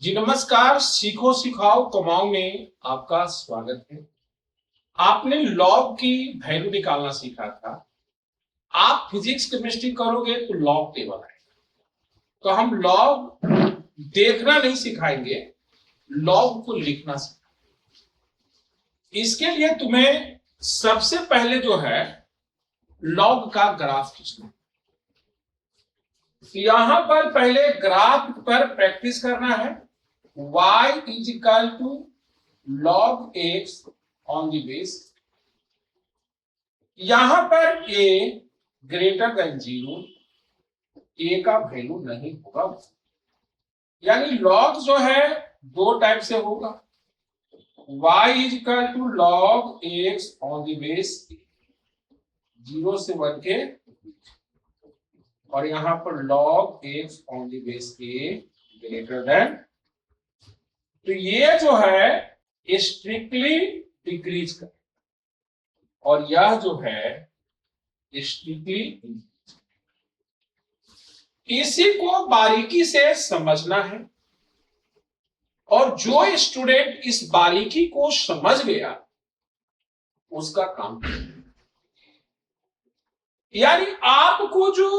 जी नमस्कार। सीखो सिखाओ कमाओ में आपका स्वागत है। आपने लॉग की वैल्यू निकालना सीखा था। आप फिजिक्स केमिस्ट्री करोगे तो लॉग टेबल आएगा। तो हम लॉग देखना नहीं सिखाएंगे, लॉग को लिखना सिखाएंगे। इसके लिए तुम्हें सबसे पहले जो है लॉग का ग्राफ खींचना। यहां पर पहले ग्राफ पर प्रैक्टिस करना है। y is equal to log x on the base। यहां पर a ग्रेटर देन 0, a का वैल्यू नहीं होगा। यानी log जो है दो टाइप से होगा। y is equal to log x on the base 0 से 1 के, और यहां पर log x on the base a greater than. तो ये जो है स्ट्रिक्टली डिक्रीज कर, और यह जो है स्ट्रिक्टली। इसी को बारीकी से समझना है, और जो स्टूडेंट इस बारीकी को समझ गया उसका काम। यानी आपको जो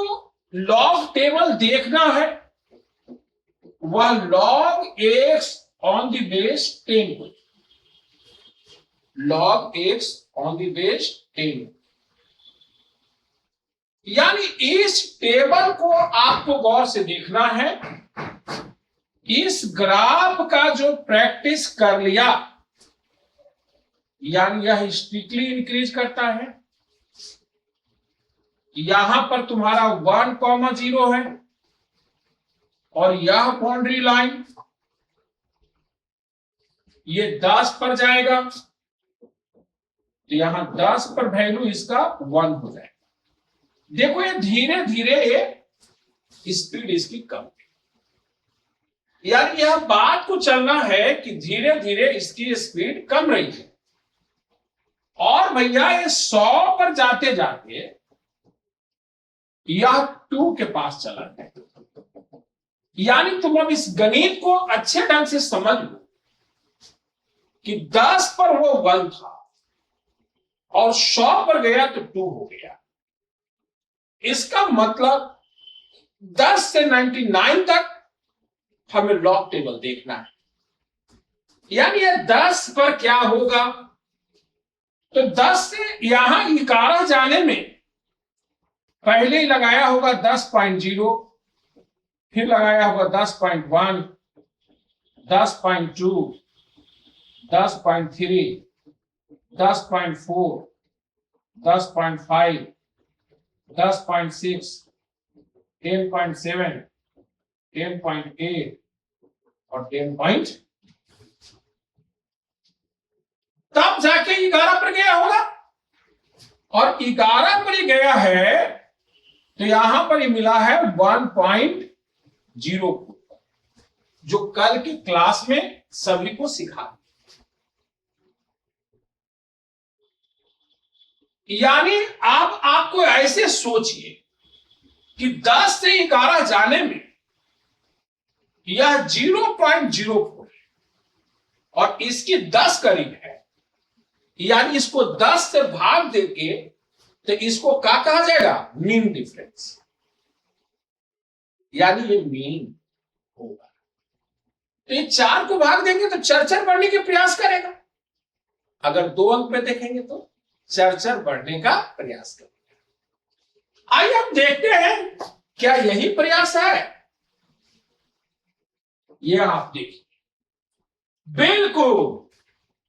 लॉग टेबल देखना है वह log x on the base 10 को, log x on the base 10। यानी इस टेबल को आपको गौर से देखना है। इस ग्राफ का जो प्रैक्टिस कर लिया, यानी यह स्ट्रिक्टली इंक्रीज करता है। यहां पर तुम्हारा 1,0 है, और यह बाउंड्री लाइन ये 10 पर जाएगा, तो यहां 10 पर वैल्यू इसका 1 हो जाएगा। देखो ये धीरे धीरे स्पीड इसकी कम है। यार यह बात को चलना है कि धीरे धीरे इसकी स्पीड कम रही है, और भैया ये 100 पर जाते जाते यह 2 के पास चला है। यानी तुम अब इस गणित को अच्छे ढंग से समझ लो कि 10 पर वो 1 था, और 100 पर गया तो 2 हो गया। इसका मतलब 10 से 99 तक हमें लॉग टेबल देखना है। यानी ये 10 पर क्या होगा, तो 10 से यहां 11 जाने में पहले ही लगाया होगा 10.0, फिर लगाया होगा 10.1, 10.2, 10.3, 10.4, 10.5, 10.6, 10.7, 10.8 और 10. तब जाके 11 पर गया होगा, और 11 पर ही गया है तो यहां पर ही मिला है 1.0, जो कल की क्लास में सभी को सिखा। यानी आप आपको ऐसे सोचिए कि 10 से 11 जाने में यह 0.04 है, और इसकी 10 करीब है। यानी इसको 10 से भाग देके तो इसको क्या कहा जाएगा, मीन डिफरेंस। यानी ये मीन होगा। तो ये 4 को भाग देंगे तो चरचर बढ़ने के प्रयास करेगा। अगर 2 अंक पे देखेंगे तो चरचर बढ़ने का प्रयास करेगा। आइए हम देखते हैं क्या यही प्रयास है। ये आप देखिए, बिल्कुल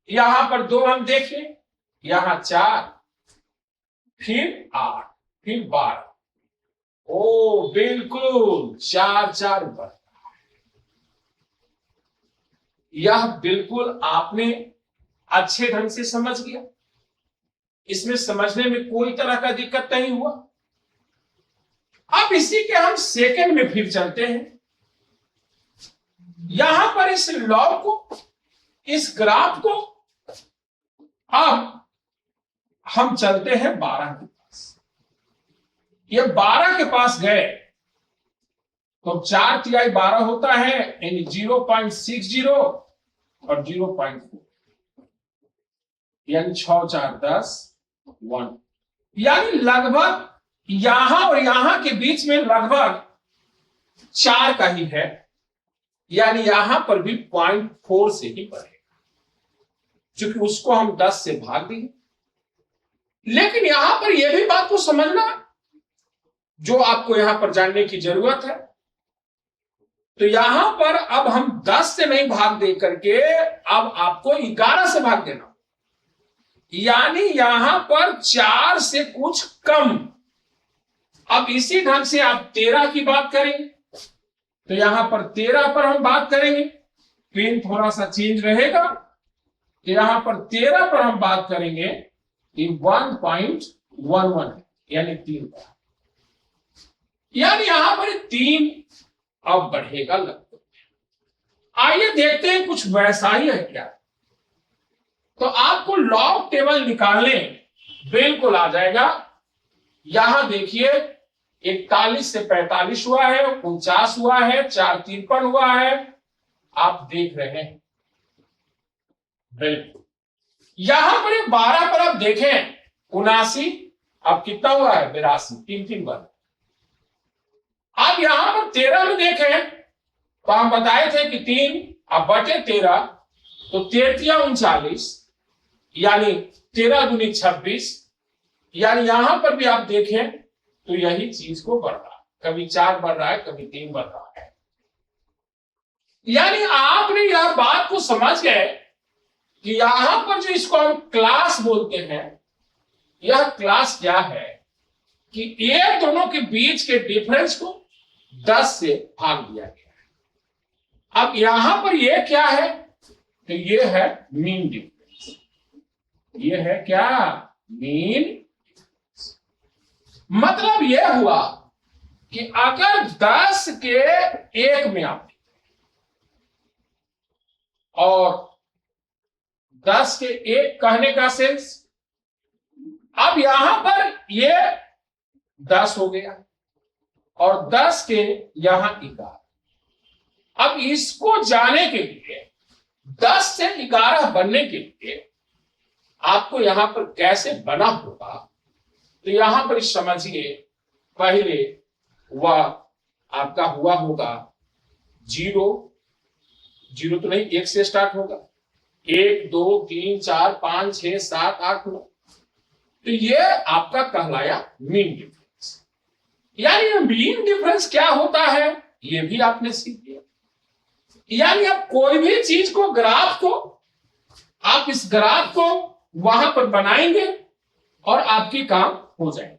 यहां पर 2 अंक देखिए, यहां 4, फिर 8, फिर 12। ओ बिल्कुल 4 बढ़ता है। यह बिल्कुल आपने अच्छे ढंग से समझ गया। इसमें समझने में कोई तरह का दिक्कत नहीं हुआ। अब इसी के हम सेकंड में फिर चलते हैं। यहां पर इस लॉग को, इस ग्राफ को, अब हम चलते हैं 12 के पास। ये 12 के पास गए तो 4/3 12 होता है, यानी 0.60 और 0.4, यानी 6×4 = 10 1, यानी लगभग यहां और यहां के बीच में लगभग 4 का ही है, यानी यहां पर भी 0.4 से ही बढ़ेगा, क्योंकि उसको हम 10 से भाग देंगे। लेकिन यहां पर यह भी बात को समझना जो आपको यहां पर जानने की जरूरत है। तो यहां पर अब हम 10 से नहीं भाग दे करके अब आपको 11 से भाग देना, यानी यहां पर 4 से कुछ कम। अब इसी ढंग से आप 13 की बात करेंगे, तो यहां पर 13 पर हम बात करेंगे, पेन थोड़ा सा चेंज रहेगा, तो यहां पर 13 पर हम बात करेंगे, 1.11 है, यानी 3 का, यानी यहां पर 3 अब बढ़ेगा लगभग। आइए देखते हैं कुछ वैसा ही है क्या। तो आपको लॉग टेबल निकालने बिल्कुल आ जाएगा। यहां देखिए 41 से 45 हुआ है, 49 हुआ है, 4 53 हुआ है, आप देख रहे हैं बिल्कुल। यहां पर 12 पर आप देखें 79, अब कितना हुआ है 82, 3 बार। अब यहां पर 13 में देखें तो हम बताए थे कि 3 अब बटे 13, तो 13 39, यानी 13 दूनी 26, यानी यहां पर भी आप देखें तो यही चीज को बढ़ रहा है, कभी 4 बढ़ रहा है, कभी 3 बढ़ रहा है। यानी आपने यह बात को समझ गए कि यहां पर जो इसको हम क्लास बोलते हैं, यह क्लास क्या है कि ये दोनों के बीच के डिफरेंस को 10 से भाग दिया गया है। अब यहां पर यह क्या है, तो यह है मीन डिफरेंस। यह है क्या, मीन। मतलब यह हुआ कि अगर 10 के 1 में आप और 10 के 1 कहने का सेंस, अब यहां पर ये 10 हो गया और 10 के यहां 11। अब इसको जाने के लिए 10 से 11 बनने के लिए आपको यहां पर कैसे बना होगा, तो यहां पर समझिए पहले वह आपका हुआ होगा 0 0 तो नहीं, 1 से स्टार्ट होगा, 1 2 3 4 5 6 7 8 9, तो ये आपका कहलाया मीन डिफरेंस। यानी मीन डिफरेंस क्या होता है ये भी आपने सीख लिया। यानी आप कोई भी चीज को, ग्राफ को, आप इस ग्राफ को वहां पर बनाएंगे और आपकी काम हो जाएगा।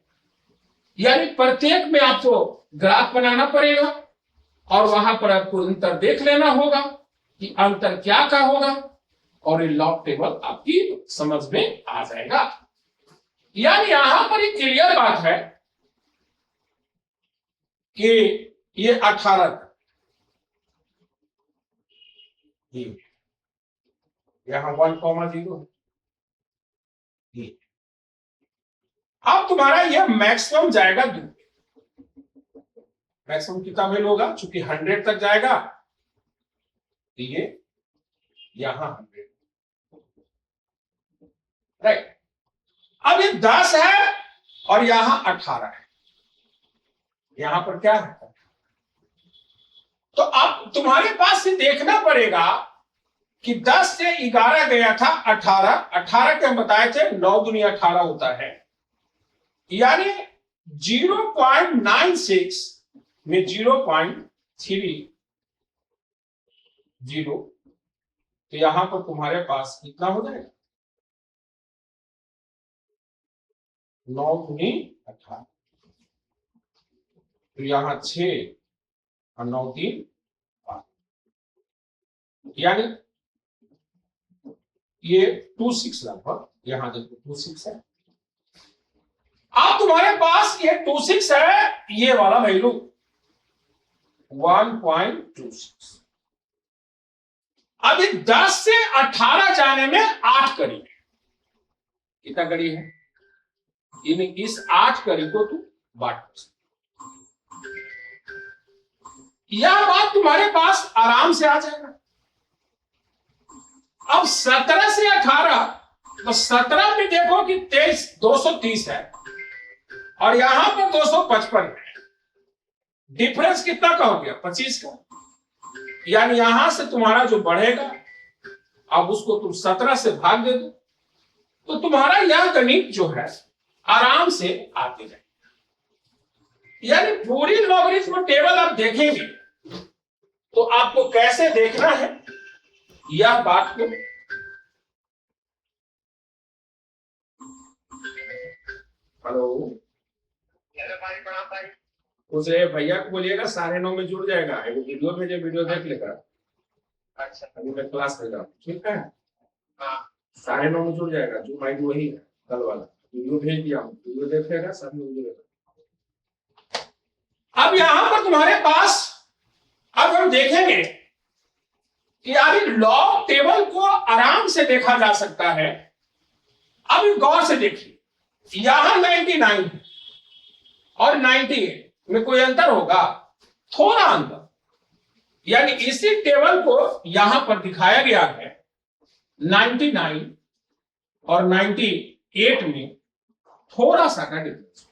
यानी प्रत्येक में आपको ग्राफ बनाना पड़ेगा और वहां पर आपको अंतर देख लेना होगा कि अंतर क्या का होगा, और ये लॉग टेबल आपकी समझ में आ जाएगा। यानी यहां पर एक क्लियर बात है कि ये 18 यहां 1,0 अब तुम्हारा यह मैक्सिमम जाएगा 2। मैक्सिमम कितना वैल्यू होगा, चूंकि 100 तक जाएगा, तो ये यहां 100, राइट। अब ये 10 है और यहां 18 है, यहां पर क्या है, तो अब तुम्हारे पास से देखना पड़ेगा कि 10 से 11 गया था 18, 18 के हम बताए थे 9 दूनी 18 होता है, यानी 0.96 में 0.30, तो यहां पर तुम्हारे पास कितना हो जाएगा 9 दूनी 18, तो यहां 6 और 9 3 5, यानी ये 26 लगभग, यहां देखो 26 है। अब तुम्हारे पास ये 26 है, ये वाला वैल्यू 1.26। अभी 10 से 18 जाने में 8 कड़ी है, कितना कड़ी है, इस 8 कड़ी को तू बांट, यह बात तुम्हारे पास आराम से आ जाएगा। अब 17 से 18, तो 17 में देखो कि 230 है और यहां पर 255 है। डिफरेंस कितना का हो गया? 25 का। यानी यहां से तुम्हारा जो बढ़ेगा, अब उसको तुम 17 से भाग दे दो, तो तुम्हारा यह गणित जो है आराम से आते रहेगा। यानी पूरी लॉगरिथम टेबल आप देखेंगे तो आपको कैसे देखना है यह बात को। हेलो, उसे भैया को बोलिएगा 9:30 में जुड़ जाएगा, एक वीडियो भेजे, वीडियो देख लेगा। अच्छा, अभी मैं क्लास में जाऊँ, ठीक है? हाँ, 9:30 में जुड़ जाएगा। जो माइक वही है कल वाला, वीडियो भेज दिया हूँ, वीडियो देख लेगा, सब में जुड़ेगा। अब यहां पर तुम्हारे पास, अब हम देखेंगे कि यार लॉग टेबल को आराम से देखा जा सकता है। अब गौर से देखिए, यहां 99 और 98 में कोई अंतर होगा? थोड़ा अंतर। यानी इसी टेबल को यहां पर दिखाया गया है 99 और 98 में थोड़ा सा का डिफरेंस।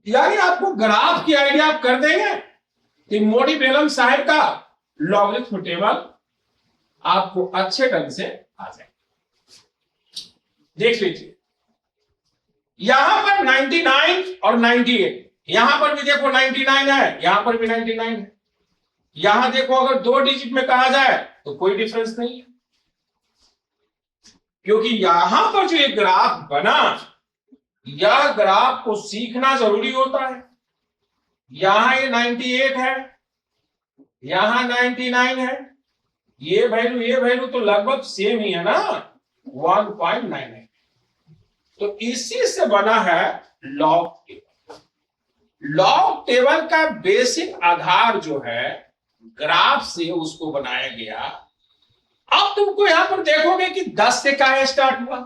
यानी आपको ग्राफ की आइडिया आप कर देंगे कि मोडी बेगम साहब का लॉगरिथम टेबल आपको अच्छे ढंग से आ जाएगा। देख लीजिए, यहां पर 99 और 98, यहां पर भी देखो 99 है, यहां पर भी 99 है। यहां देखो अगर 2 डिजिट में कहा जाए तो कोई डिफरेंस नहीं है, क्योंकि यहां पर जो एक ग्राफ बना, यह ग्राफ को सीखना जरूरी होता है। यहां ये 98 है, यहां 99 है, ये वैल्यू तो लगभग सेम ही है ना, 1.98। तो इसी से बना है लॉग टेबल। लॉग टेबल का बेसिक आधार जो है ग्राफ से उसको बनाया गया। अब तुमको यहां पर देखोगे कि 10 से कहां स्टार्ट हुआ?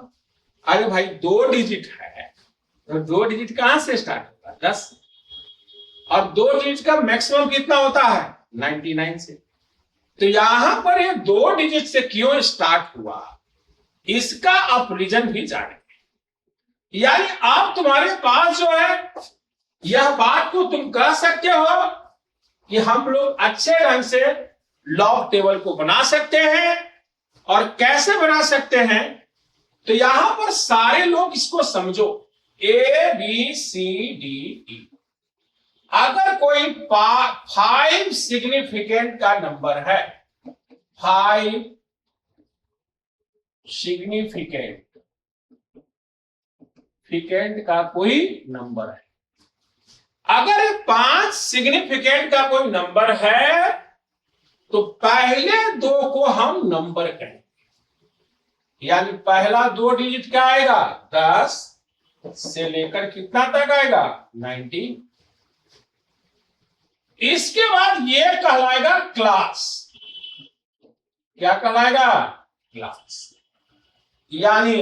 अरे भाई 2 डिजिट है, तो 2 डिजिट कहां से स्टार्ट होगा? 10। और 2 डिजिट का मैक्सिमम कितना होता है? 99 से। तो यहां पर ये 2 डिजिट से क्यों स्टार्ट हुआ, इसका आप रीजन भी जानेंगे। यानी आप तुम्हारे पास जो है, यह बात को तुम कह सकते हो कि हम लोग अच्छे ढंग से लॉग टेबल को बना सकते हैं। और कैसे बना सकते हैं? तो यहां पर सारे लोग इसको समझो, ABCDE। अगर कोई 5 सिग्निफिकेंट का नंबर है, 5 सिग्निफिकेंट का कोई नंबर है, अगर 5 सिग्निफिकेंट का कोई नंबर है तो पहले 2 को हम नंबर कहेंगे। यानी पहला 2 डिजिट क्या आएगा? 10 से लेकर कितना तक आएगा? 90। इसके बाद ये कहलाएगा क्लास। क्या कहलाएगा? क्लास। यानी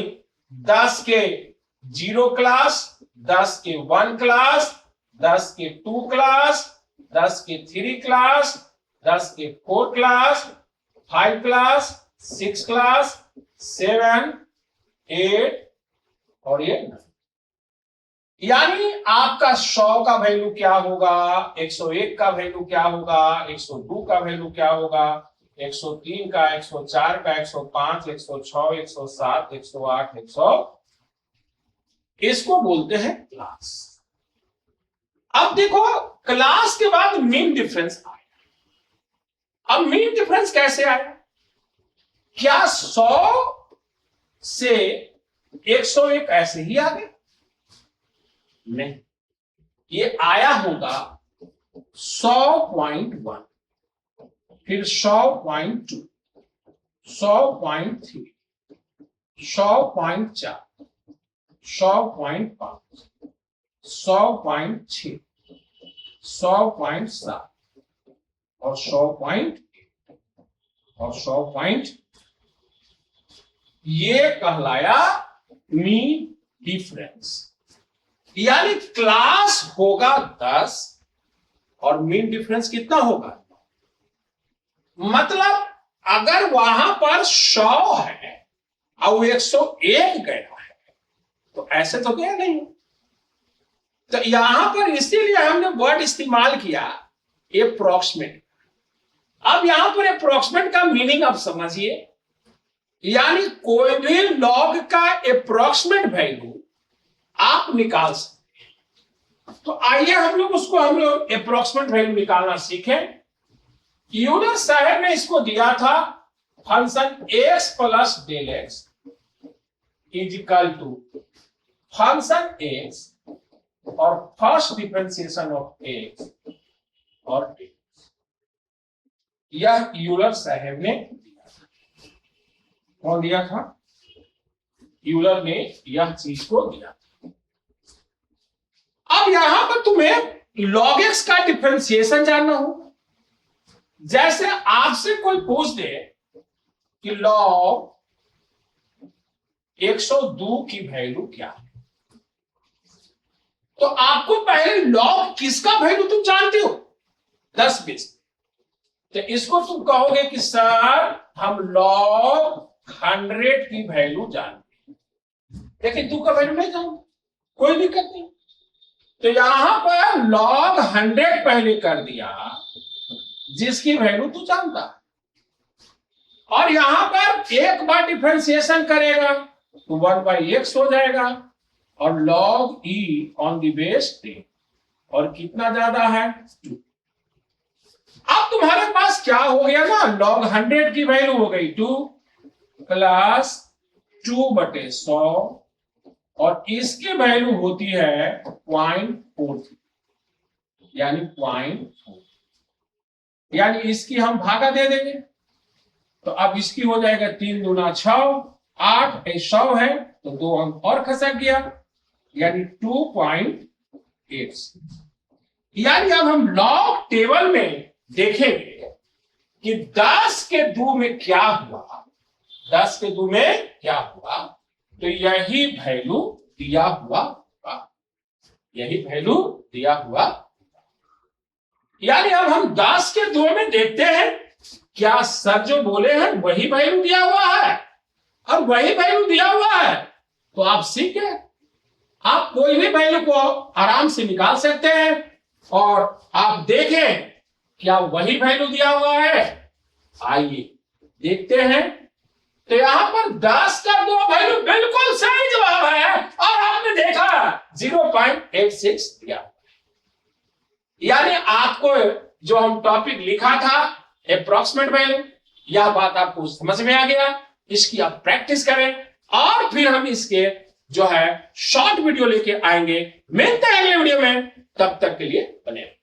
10 के 0 क्लास, 10 के 1 क्लास, 10 के 2 क्लास, 10 के 3 क्लास, 10 के 4 क्लास, 5 क्लास, 6 क्लास, 7, 8 और ये 9। यानी आपका 100 का वैल्यू क्या होगा, 101 का वैल्यू क्या होगा, 102 का वैल्यू क्या होगा, 103 का, 104 का, 105, 106, 107, 108, 100। इसको बोलते हैं क्लास। अब देखो, क्लास के बाद मीन डिफरेंस आया। अब मीन डिफरेंस कैसे आया? क्या 100 से 101 ऐसे ही आ गए? नहीं, ये आया होगा 100.1, फिर 100.2, 100.3, 100.4, 100.5, 100.6, 100.7 और 100.8 और 100. ये कहलाया मीन डिफरेंस। यानी क्लास होगा 10, और मीन डिफरेंस कितना होगा? मतलब अगर वहां पर 100 है और वो 101 गया है तो ऐसे तो गया नहीं। तो यहां पर इसीलिए हमने वर्ड इस्तेमाल किया अप्रोक्सीमेट। अब यहां पर अप्रोक्सीमेट का मीनिंग आप समझिए, यानी कोई भी लॉग का अप्रोक्सीमेट वैल्यू आप निकाल सकते हैं। तो आइए हम लोग अप्रोक्सीमेट वैल्यू निकालना सीखें। यूलर साहब ने इसको दिया था function x plus del x is equal to function x और फर्स्ट डिफरेंशिएशन ऑफ x और dx। यह यूलर साहब ने दिया था। कौन दिया था? यूलर ने यह चीज को दिया था। अब यहां पर तुम्हें log x का डिफरेंशिएशन जानना हो। जैसे आपसे कोई पूछ दे कि log 102 की वैल्यू क्या है, तो आपको पहले log किसका वैल्यू तुम जानते हो? 10-20। तो इसको तुम कहोगे कि सर हम log 100 की वैल्यू जानते हैं, लेकिन तू का वैल्यू नहीं जानते, कोई दिक्कत नहीं। तो यहां पर log 100 पहले कर दिया जिसकी वैल्यू तू जानता, और यहां पर एक बार डिफरेंशिएशन करेगा तो 1/x हो जाएगा और log e on the base 10, और कितना ज्यादा है? 2। अब तुम्हारे पास क्या हो गया ना, log 100 की वैल्यू हो गई 2 प्लस 2/100, और इसकी वैल्यू होती है 0.43, यानी 0.4, यानी इसकी हम भागा दे देंगे। तो अब इसकी हो जाएगा 3 दूना 6, 8 100 है तो 2 अंक और खसक गया, यानी 2.8। यानी अब हम लॉग टेबल में देखेंगे कि 10 के 2 में क्या हुआ, 10 के 2 में क्या हुआ, तो यही वैल्यू दिया हुआ होगा, यही वैल्यू दिया हुआ। यानी अब हम 10 के 2 में देखते हैं क्या सर जो बोले हैं वही वैल्यू दिया हुआ है, और वही वैल्यू दिया हुआ है तो आप सीख गए। आप कोई भी वैल्यू को आराम से निकाल सकते हैं और आप देखें क्या वही वैल्यू दिया हुआ है। आइए देखते हैं। तो यहां पर 10 का 2 वैल्यू बिल्कुल सही जवाब है, और आपने देखा 0.86 दिया। यानी आपको जो हम टॉपिक लिखा था अप्रोक्सीमेट वैल्यू, यह बात आपको समझ में आ गया। इसकी आप प्रैक्टिस करें और फिर हम इसके जो है शॉर्ट वीडियो लेके आएंगे। मिलते हैं अगले वीडियो में, तब तक के लिए बने रहिए।